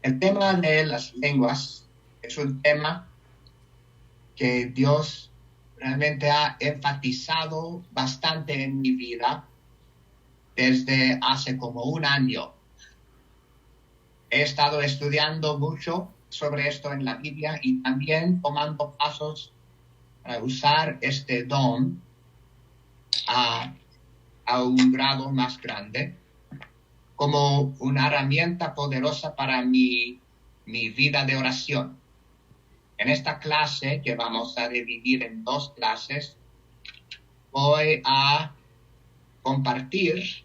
El tema de las lenguas es un tema que Dios realmente ha enfatizado bastante en mi vida desde hace como un año. He estado estudiando mucho sobre esto en la Biblia y también tomando pasos para usar este don a un grado más grande como una herramienta poderosa para mi vida de oración. En esta clase, que vamos a dividir en 2 clases, voy a compartir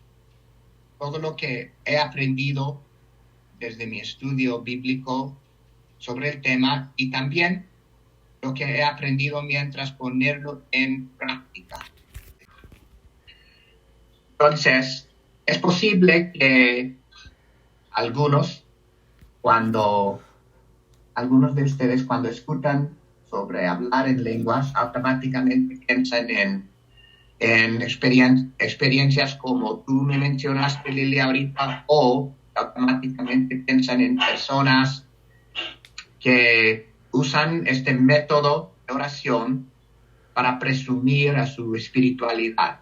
todo lo que he aprendido desde mi estudio bíblico sobre el tema y también lo que he aprendido mientras ponerlo en práctica. Entonces, es posible que algunos de ustedes cuando escuchan sobre hablar en lenguas, automáticamente piensan en experiencias como tú me mencionaste, Lili, ahorita, o automáticamente piensan en personas que usan este método de oración para presumir a su espiritualidad.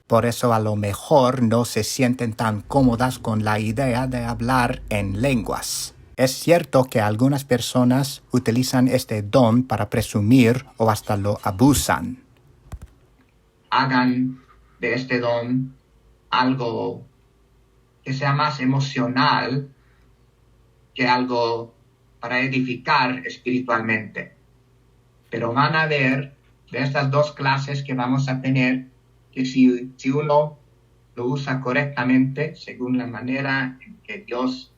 Por eso a lo mejor no se sienten tan cómodas con la idea de hablar en lenguas. Es cierto que algunas personas utilizan este don para presumir o hasta lo abusan. Hagan de este don algo que sea más emocional que algo para edificar espiritualmente. Pero van a ver de estas 2 clases que vamos a tener que si uno lo usa correctamente, según la manera en que Dios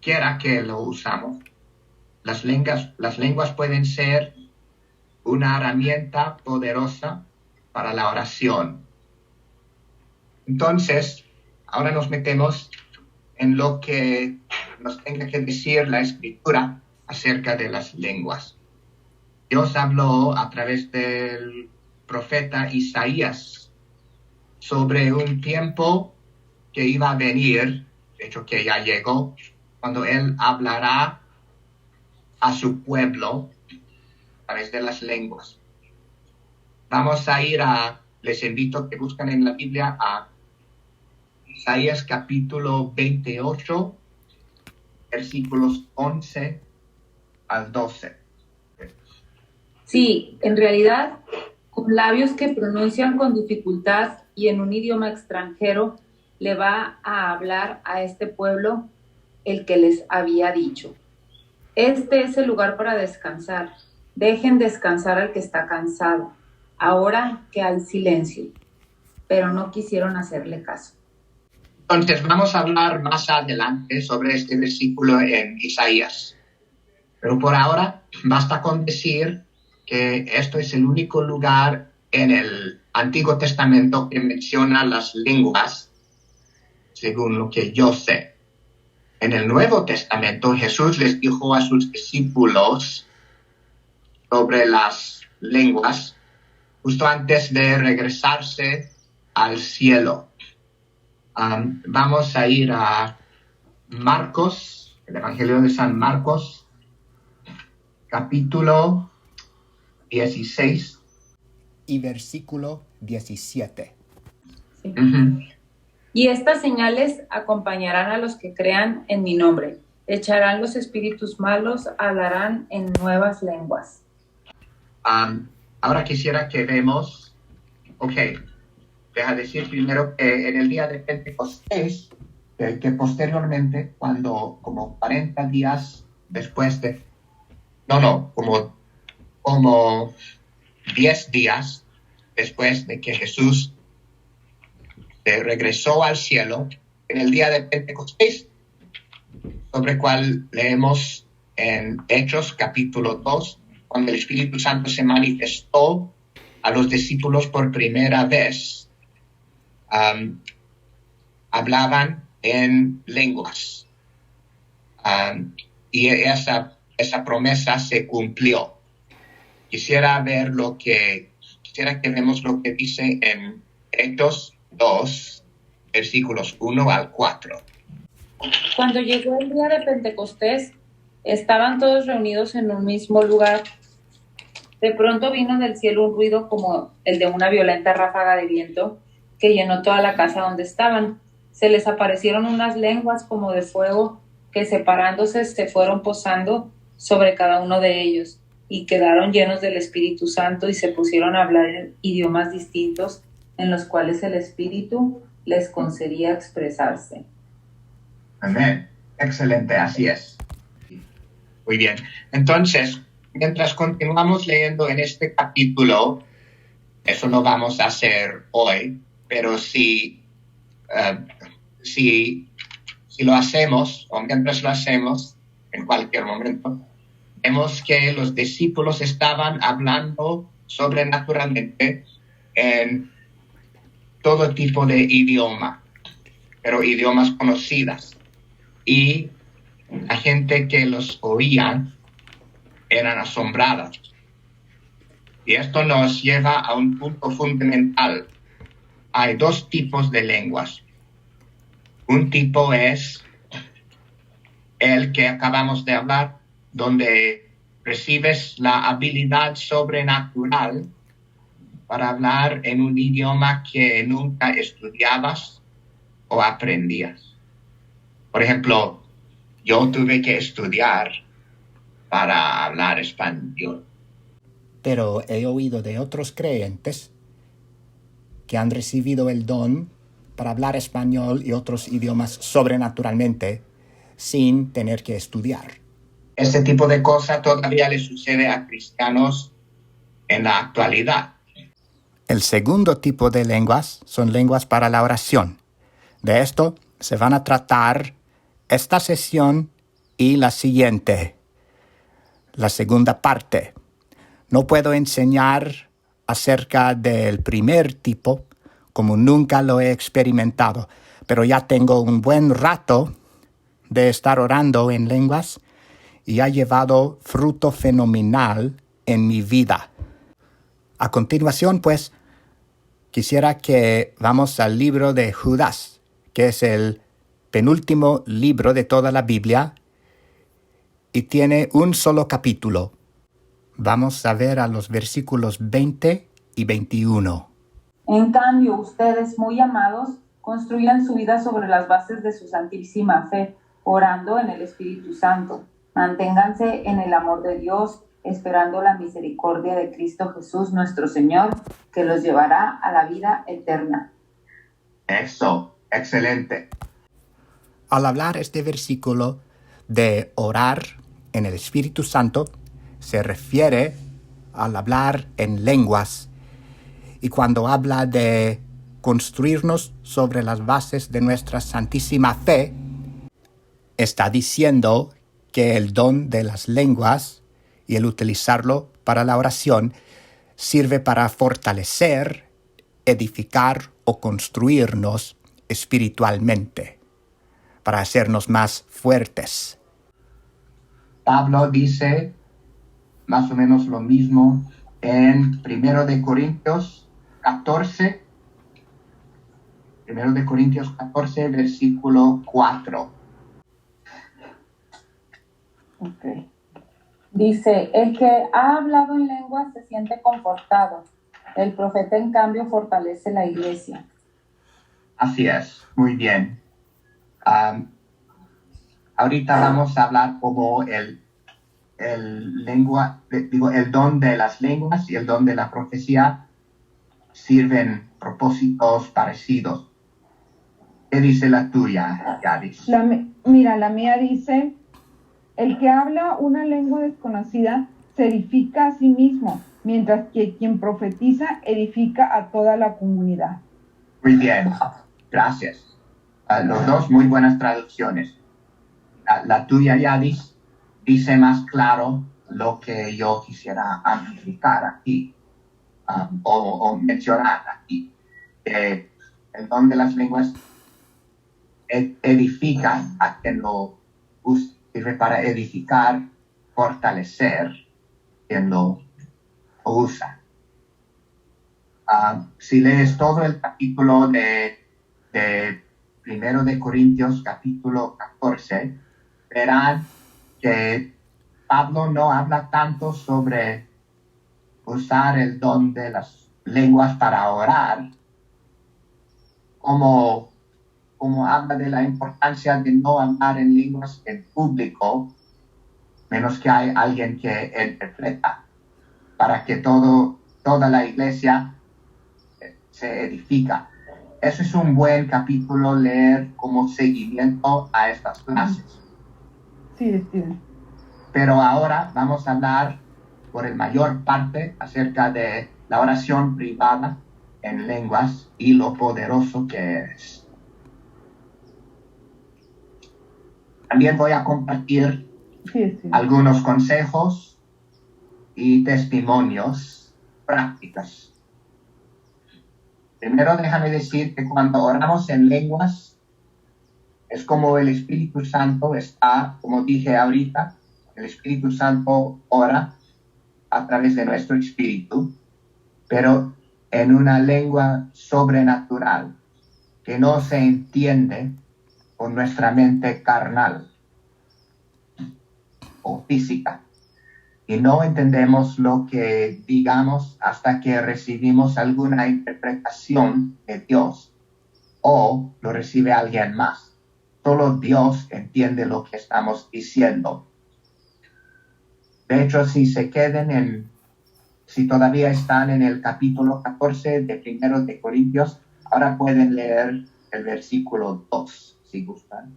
quiera que lo usamos, las lenguas pueden ser una herramienta poderosa para la oración. Entonces, ahora nos metemos en lo que nos tenga que decir la Escritura acerca de las lenguas. Dios habló a través del profeta Isaías sobre un tiempo que iba a venir, de hecho que ya llegó, cuando Él hablará a su pueblo a través de las lenguas. Vamos a les invito a que busquen en la Biblia a Isaías capítulo 28, versículos 11 al 12. Sí, en realidad, con labios que pronuncian con dificultad y en un idioma extranjero, le va a hablar a este pueblo el que les había dicho. Este es el lugar para descansar. Dejen descansar al que está cansado, ahora que hay silencio. Pero no quisieron hacerle caso. Entonces vamos a hablar más adelante sobre este versículo en Isaías. Pero por ahora basta con decir que esto es el único lugar en el Antiguo Testamento que menciona las lenguas, según lo que yo sé. En el Nuevo Testamento Jesús les dijo a sus discípulos sobre las lenguas justo antes de regresarse al cielo. Vamos a ir a Marcos, el Evangelio de San Marcos, capítulo 16. Y versículo 17. Sí. Uh-huh. Y estas señales acompañarán a los que crean en mi nombre. Echarán los espíritus malos, hablarán en nuevas lenguas. Ahora quisiera que vemos, deja decir primero que en el día de Pentecostés, que posteriormente, cuando como 40 días después de, como 10 días después de que Jesús regresó al cielo, en el día de Pentecostés, sobre el cual leemos en Hechos capítulo 2, cuando el Espíritu Santo se manifestó a los discípulos por primera vez, hablaban en lenguas. Y esa promesa se cumplió. Quisiera que vemos lo que dice en Hechos 2, versículos 1 al 4. Cuando llegó el día de Pentecostés, estaban todos reunidos en un mismo lugar. De pronto vino del cielo un ruido como el de una violenta ráfaga de viento que llenó toda la casa donde estaban. Se les aparecieron unas lenguas como de fuego que separándose se fueron posando sobre cada uno de ellos y quedaron llenos del Espíritu Santo y se pusieron a hablar en idiomas distintos en los cuales el Espíritu les concedía expresarse. Amén. Excelente, así es. Muy bien. Entonces, mientras continuamos leyendo en este capítulo, eso no vamos a hacer hoy, pero si lo hacemos, o mientras lo hacemos, en cualquier momento, vemos que los discípulos estaban hablando sobrenaturalmente en todo tipo de idioma, pero idiomas conocidas. Y la gente que los oía eran asombradas. Y esto nos lleva a un punto fundamental. Hay dos tipos de lenguas. Un tipo es el que acabamos de hablar, donde recibes la habilidad sobrenatural para hablar en un idioma que nunca estudiabas o aprendías. Por ejemplo, yo tuve que estudiar para hablar español. Pero he oído de otros creyentes que han recibido el don para hablar español y otros idiomas sobrenaturalmente sin tener que estudiar. Este tipo de cosa todavía le sucede a cristianos en la actualidad. El segundo tipo de lenguas son lenguas para la oración. De esto se van a tratar esta sesión y la siguiente, la segunda parte. No puedo enseñar acerca del primer tipo, como nunca lo he experimentado, pero ya tengo un buen rato de estar orando en lenguas y ha llevado fruto fenomenal en mi vida. A continuación, pues, quisiera que vamos al libro de Judas, que es el penúltimo libro de toda la Biblia y tiene un solo capítulo. Vamos a ver a los versículos 20 y 21. En cambio, ustedes, muy amados, construyan su vida sobre las bases de su santísima fe, orando en el Espíritu Santo. Manténganse en el amor de Dios, esperando la misericordia de Cristo Jesús nuestro Señor, que los llevará a la vida eterna. Eso, excelente. Al hablar este versículo de orar en el Espíritu Santo, se refiere al hablar en lenguas. Y cuando habla de construirnos sobre las bases de nuestra santísima fe, está diciendo que el don de las lenguas y el utilizarlo para la oración sirve para fortalecer, edificar o construirnos espiritualmente, para hacernos más fuertes. Pablo dice más o menos lo mismo en 1 Corintios 14, versículo 4. Okay. Dice, el que ha hablado en lenguas se siente confortado. El profeta, en cambio, fortalece la iglesia. Así es, muy bien. Ahorita vamos a hablar como el don de las lenguas y el don de la profecía sirven propósitos parecidos. ¿Qué dice la tuya, Yadis? La mía dice, el que habla una lengua desconocida se edifica a sí mismo, mientras que quien profetiza edifica a toda la comunidad. Muy bien, gracias. Los dos muy buenas traducciones. La tuya, Yadis, dice más claro lo que yo quisiera amplificar aquí o mencionar aquí. El don de las lenguas edifica a quien lo usa, sirve para edificar, fortalecer quien lo usa. Si lees todo el capítulo de 1 de Corintios capítulo 14, verán que Pablo no habla tanto sobre usar el don de las lenguas para orar, como habla de la importancia de no hablar en lenguas en público, menos que hay alguien que interpreta, para que toda la iglesia se edifica. Eso es un buen capítulo leer como seguimiento a estas clases. Sí, sí. Pero ahora vamos a hablar por el mayor parte acerca de la oración privada en lenguas y lo poderoso que es. También voy a compartir algunos consejos y testimonios prácticos. Primero, déjame decir que cuando oramos en lenguas, es como el Espíritu Santo está, como dije ahorita, el Espíritu Santo ora a través de nuestro espíritu, pero en una lengua sobrenatural que no se entiende con nuestra mente carnal o física. Y no entendemos lo que digamos hasta que recibimos alguna interpretación de Dios o lo recibe alguien más. Solo Dios entiende lo que estamos diciendo. De hecho, si todavía están en el capítulo 14 de 1 de Corintios, ahora pueden leer el versículo 2, si gustan.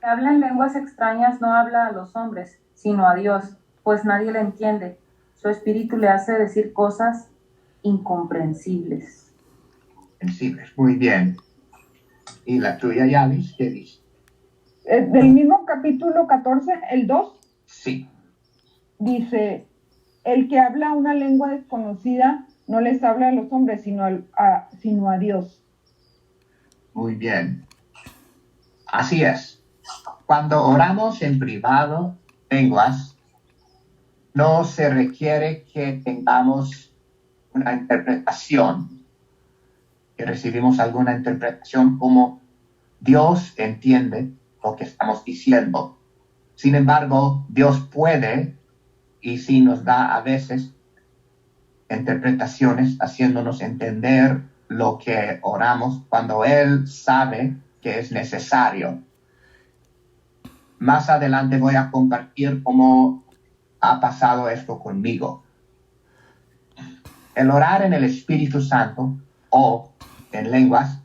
Que habla en lenguas extrañas no habla a los hombres, sino a Dios, pues nadie le entiende. Su espíritu le hace decir cosas incomprensibles. Muy bien. ¿Y la tuya, Yalis? ¿Qué dice? Del mismo capítulo 14, el 2. Sí. Dice, el que habla una lengua desconocida no les habla a los hombres, sino a Dios. Muy bien. Así es. Cuando oramos en privado, lenguas, no se requiere que tengamos una interpretación, que recibimos alguna interpretación como Dios entiende lo que estamos diciendo. Sin embargo, Dios puede y sí nos da a veces interpretaciones haciéndonos entender lo que oramos cuando Él sabe que es necesario. Más adelante voy a compartir cómo ha pasado esto conmigo. El orar en el Espíritu Santo o en lenguas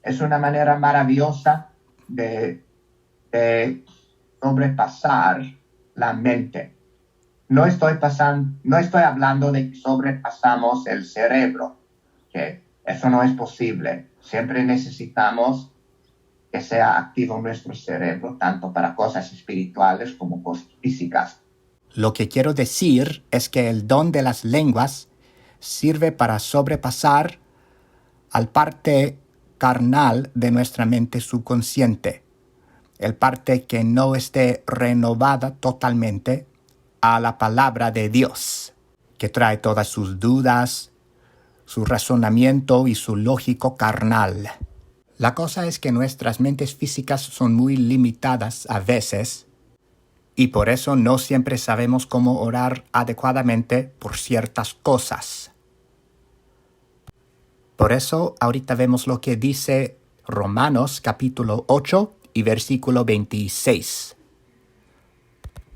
es una manera maravillosa de sobrepasar la mente. No estoy hablando de que sobrepasamos el cerebro, que eso no es posible. Siempre necesitamos que sea activo nuestro cerebro, tanto para cosas espirituales como cosas físicas. Lo que quiero decir es que el don de las lenguas sirve para sobrepasar al parte carnal de nuestra mente subconsciente, el parte que no esté renovada totalmente a la palabra de Dios, que trae todas sus dudas, su razonamiento y su lógico carnal. La cosa es que nuestras mentes físicas son muy limitadas a veces, y por eso no siempre sabemos cómo orar adecuadamente por ciertas cosas. Por eso ahorita vemos lo que dice Romanos capítulo 8 y versículo 26.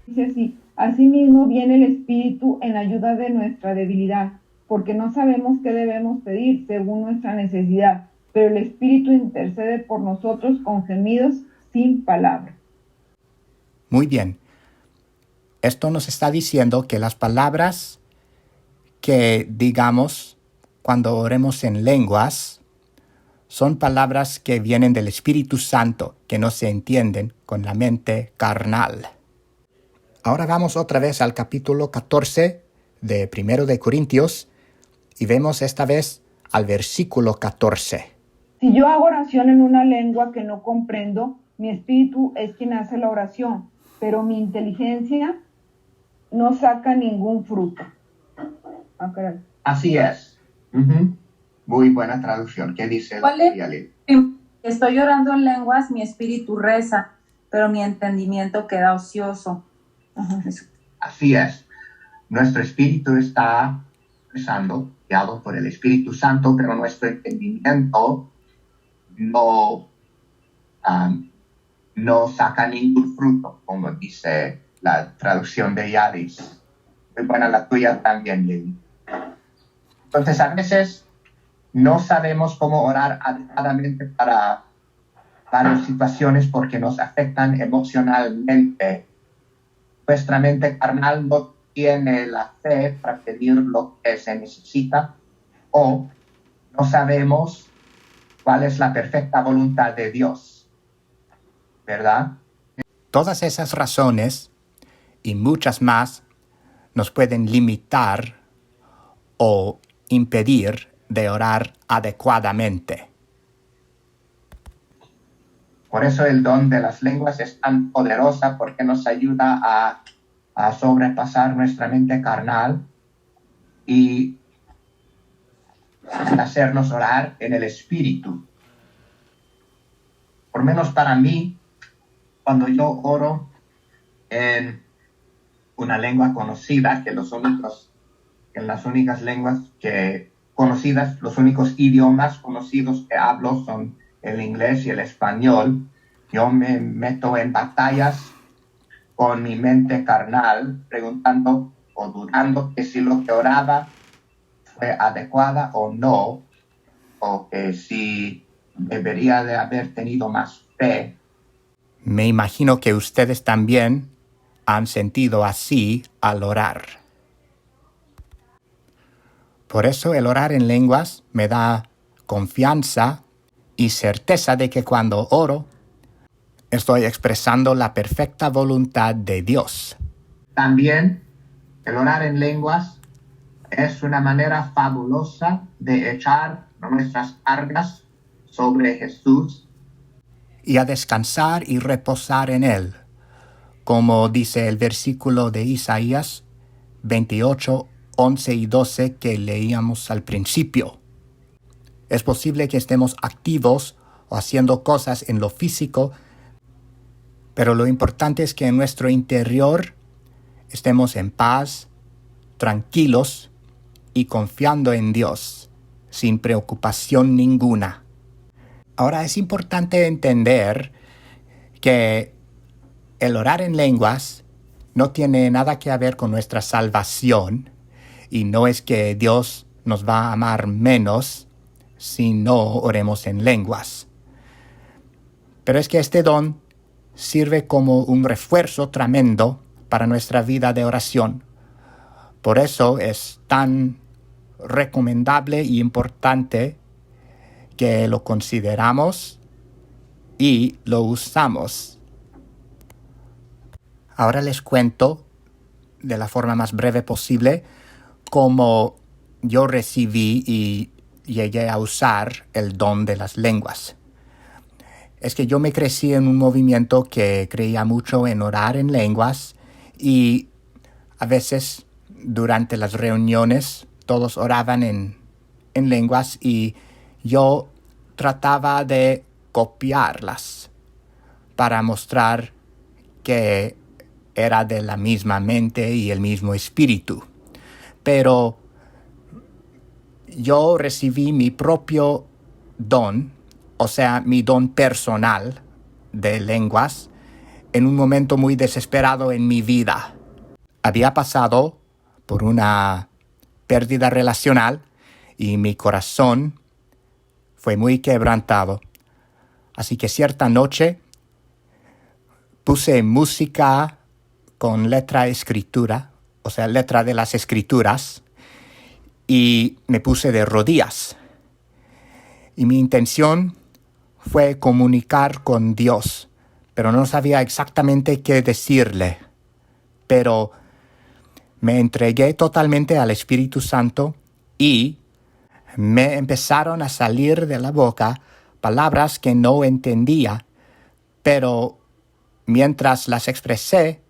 Dice así, asimismo viene el Espíritu en ayuda de nuestra debilidad, porque no sabemos qué debemos pedir según nuestra necesidad, pero el Espíritu intercede por nosotros con gemidos sin palabra. Muy bien. Esto nos está diciendo que las palabras que digamos cuando oremos en lenguas son palabras que vienen del Espíritu Santo, que no se entienden con la mente carnal. Ahora vamos otra vez al capítulo 14 de 1 de Corintios y vemos esta vez al versículo 14. Si yo hago oración en una lengua que no comprendo, mi espíritu es quien hace la oración, pero mi inteligencia no saca ningún fruto. Así es. Muy buena traducción. ¿Qué dice? ¿Cuál es Estoy orando en lenguas, mi espíritu reza, pero mi entendimiento queda ocioso. Así es. Nuestro espíritu está rezando, guiado por el Espíritu Santo, pero nuestro entendimiento no saca ningún fruto, como dice la traducción de Yaris. Muy buena la tuya también, Lili. Entonces, a veces no sabemos cómo orar adecuadamente para varias situaciones porque nos afectan emocionalmente. Nuestra mente carnal no tiene la fe para pedir lo que se necesita, o no sabemos cuál es la perfecta voluntad de Dios, ¿verdad? Todas esas razones y muchas más nos pueden limitar o impedir de orar adecuadamente. Por eso el don de las lenguas es tan poderosa, porque nos ayuda a sobrepasar nuestra mente carnal y hacernos orar en el Espíritu. Por lo menos para mí, cuando yo oro en una lengua conocida, que en las únicas lenguas conocidas, los únicos idiomas conocidos que hablo son el inglés y el español, yo me meto en batallas con mi mente carnal, preguntando o dudando que si lo que oraba fue adecuada o no, o que si debería de haber tenido más fe. Me imagino que ustedes también han sentido así al orar. Por eso el orar en lenguas me da confianza y certeza de que cuando oro, estoy expresando la perfecta voluntad de Dios. También el orar en lenguas es una manera fabulosa de echar nuestras cargas sobre Jesús y a descansar y reposar en Él, como dice el versículo de Isaías 28, 11 y 12 que leíamos al principio. Es posible que estemos activos o haciendo cosas en lo físico, pero lo importante es que en nuestro interior estemos en paz, tranquilos y confiando en Dios, sin preocupación ninguna. Ahora es importante entender que el orar en lenguas no tiene nada que ver con nuestra salvación y no es que Dios nos va a amar menos si no oremos en lenguas. Pero es que este don sirve como un refuerzo tremendo para nuestra vida de oración. Por eso es tan recomendable y importante que lo consideramos y lo usamos. Ahora les cuento de la forma más breve posible cómo yo recibí y llegué a usar el don de las lenguas. Es que yo me crecí en un movimiento que creía mucho en orar en lenguas y a veces durante las reuniones todos oraban en lenguas y yo trataba de copiarlas para mostrar que era de la misma mente y el mismo espíritu. Pero yo recibí mi propio don, o sea, mi don personal de lenguas, en un momento muy desesperado en mi vida. Había pasado por una pérdida relacional y mi corazón fue muy quebrantado. Así que cierta noche puse música con letra escritura, o sea, letra de las escrituras, y me puse de rodillas. Y mi intención fue comunicar con Dios, pero no sabía exactamente qué decirle. Pero me entregué totalmente al Espíritu Santo y me empezaron a salir de la boca palabras que no entendía, pero mientras las expresé,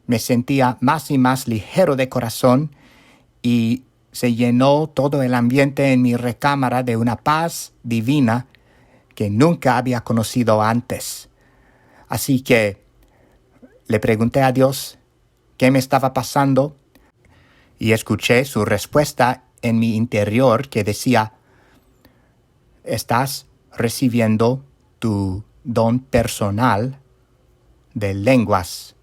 me sentía más y más ligero de corazón y se llenó todo el ambiente en mi recámara de una paz divina que nunca había conocido antes. Así que le pregunté a Dios qué me estaba pasando y escuché su respuesta en mi interior que decía: estás recibiendo tu don personal de lenguas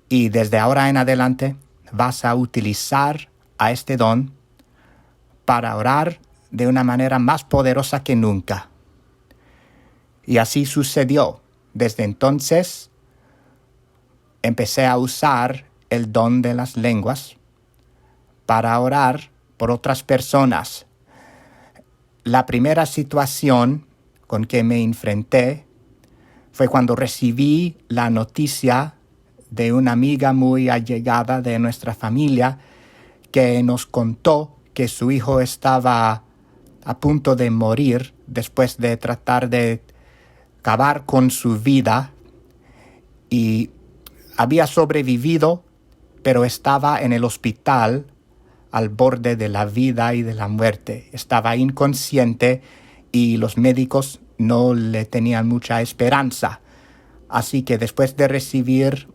y desde ahora en adelante vas a utilizar a este don para orar de una manera más poderosa que nunca. Y así sucedió. Desde entonces empecé a usar el don de las lenguas para orar por otras personas. La primera situación con que me enfrenté fue cuando recibí la noticia de una amiga muy allegada de nuestra familia que nos contó que su hijo estaba a punto de morir después de tratar de acabar con su vida y había sobrevivido, pero estaba en el hospital al borde de la vida y de la muerte. Estaba inconsciente y los médicos no le tenían mucha esperanza. Así que después de recibir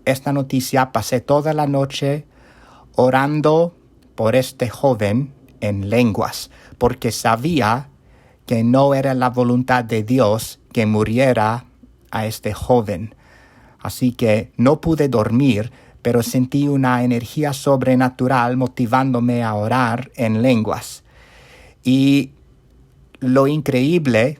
esta noticia, pasé toda la noche orando por este joven en lenguas, porque sabía que no era la voluntad de Dios que muriera a este joven. Así que no pude dormir, pero sentí una energía sobrenatural motivándome a orar en lenguas. Y lo increíble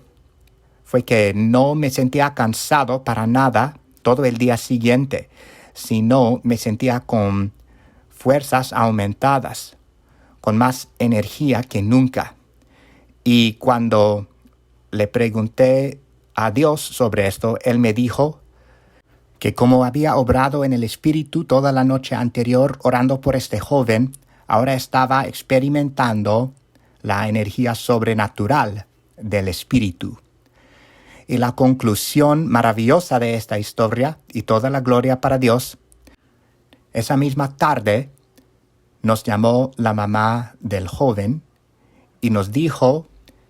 fue que no me sentía cansado para nada todo el día siguiente, sino me sentía con fuerzas aumentadas, con más energía que nunca. Y cuando le pregunté a Dios sobre esto, Él me dijo que como había obrado en el Espíritu toda la noche anterior orando por este joven, ahora estaba experimentando la energía sobrenatural del Espíritu. Y la conclusión maravillosa de esta historia, y toda la gloria para Dios, esa misma tarde nos llamó la mamá del joven y nos dijo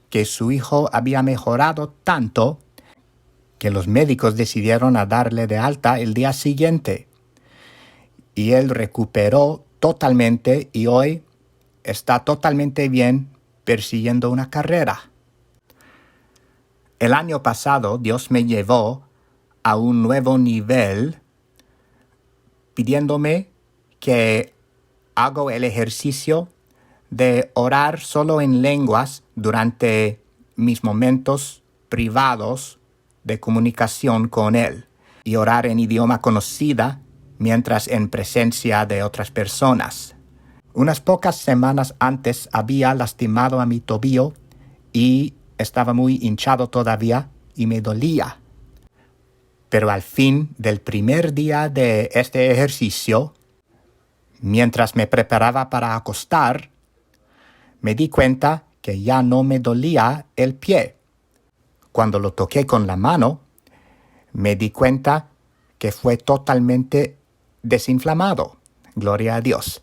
que su hijo había mejorado tanto que los médicos decidieron a darle de alta el día siguiente. Y él recuperó totalmente y hoy está totalmente bien persiguiendo una carrera. El año pasado Dios me llevó a un nuevo nivel pidiéndome que hago el ejercicio de orar solo en lenguas durante mis momentos privados de comunicación con Él y orar en idioma conocida mientras en presencia de otras personas. Unas pocas semanas antes había lastimado a mi tobillo y estaba muy hinchado todavía y me dolía. Pero al fin del primer día de este ejercicio, mientras me preparaba para acostar, me di cuenta que ya no me dolía el pie. Cuando lo toqué con la mano, me di cuenta que fue totalmente desinflamado. Gloria a Dios.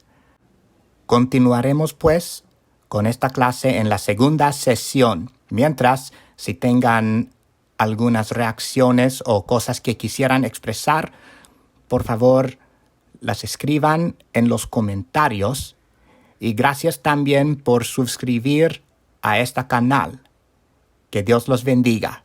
Continuaremos pues con esta clase en la segunda sesión. Mientras, si tengan algunas reacciones o cosas que quisieran expresar, por favor, las escriban en los comentarios. Y gracias también por suscribir a este canal. Que Dios los bendiga.